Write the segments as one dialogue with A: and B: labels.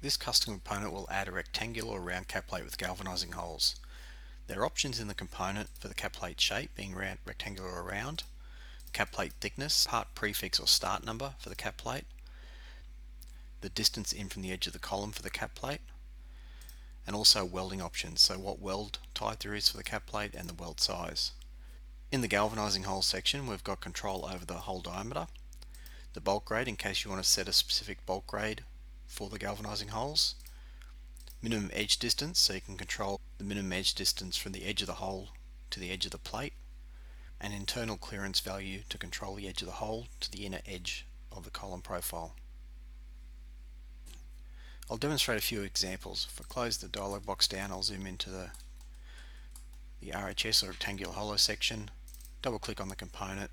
A: This custom component will add a rectangular or round cap plate with galvanizing holes. There are options in the component for the cap plate shape, being rectangular or round, cap plate thickness, part prefix or start number for the cap plate, the distance in from the edge of the column for the cap plate, and also welding options, so what weld type there is for the cap plate and the weld size. In the galvanizing hole section, we've got control over the hole diameter, the bulk grade in case you want to set a specific bulk grade for the galvanizing holes, minimum edge distance, so you can control the minimum edge distance from the edge of the hole to the edge of the plate, and internal clearance value to control the edge of the hole to the inner edge of the column profile. I'll demonstrate a few examples. If I close the dialog box down, I'll zoom into the RHS or rectangular hollow section, double click on the component,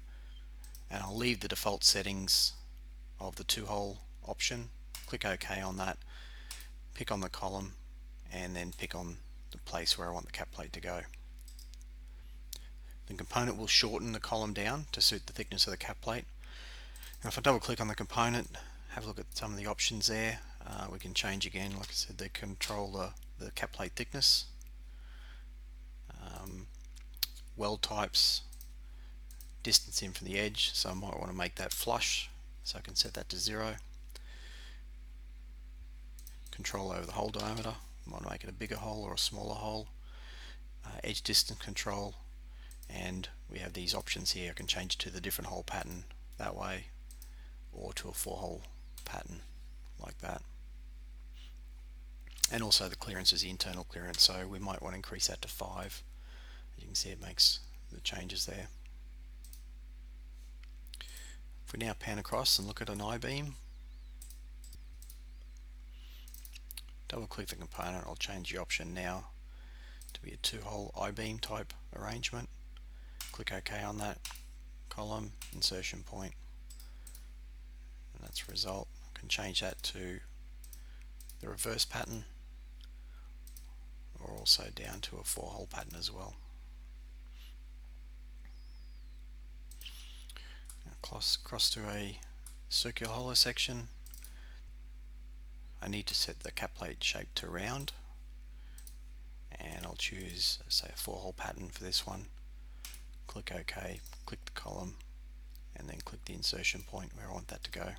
A: and I'll leave the default settings of the two hole option, click OK on that, pick on the column, and then pick on the place where I want the cap plate to go. The component will shorten the column down to suit the thickness of the cap plate. Now if I double click on the component, have a look at some of the options there, we can change again, like I said, they control the cap plate thickness, weld types, distance in from the edge, so I might want to make that flush, so I can set that to 0. Control over the hole diameter, I might make it a bigger hole or a smaller hole, edge distance control, and we have these options here. I can change to the different hole pattern that way, or to a 4-hole pattern like that. And also the clearance is the internal clearance, so we might want to increase that to 5. As you can see, it makes the changes there. If we now pan across and look at an I-beam, double click the component, I'll change the option now to be a 2-hole I-beam type arrangement. Click OK on that column, insertion point, and that's result. I can change that to the reverse pattern, or also down to a 4-hole pattern as well. Now cross to a circular hollow section. I need to set the cap plate shape to round, and I'll choose, say, a 4-hole pattern for this one. Click OK, click the column, and then click the insertion point where I want that to go.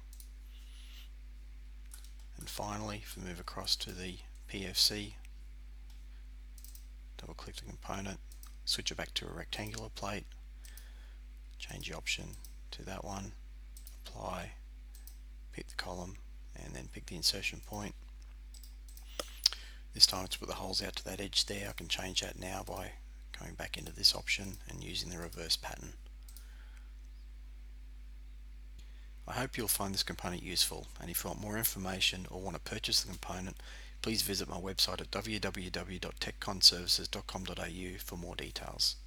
A: And finally, if we move across to the PFC, double click the component, switch it back to a rectangular plate, change the option to that one, apply, pick the column, and then pick the insertion point. This time it's put the holes out to that edge there. I can change that now by going back into this option and using the reverse pattern. I hope you'll find this component useful, and if you want more information or want to purchase the component, please visit my website at www.tekconservices.com.au for more details.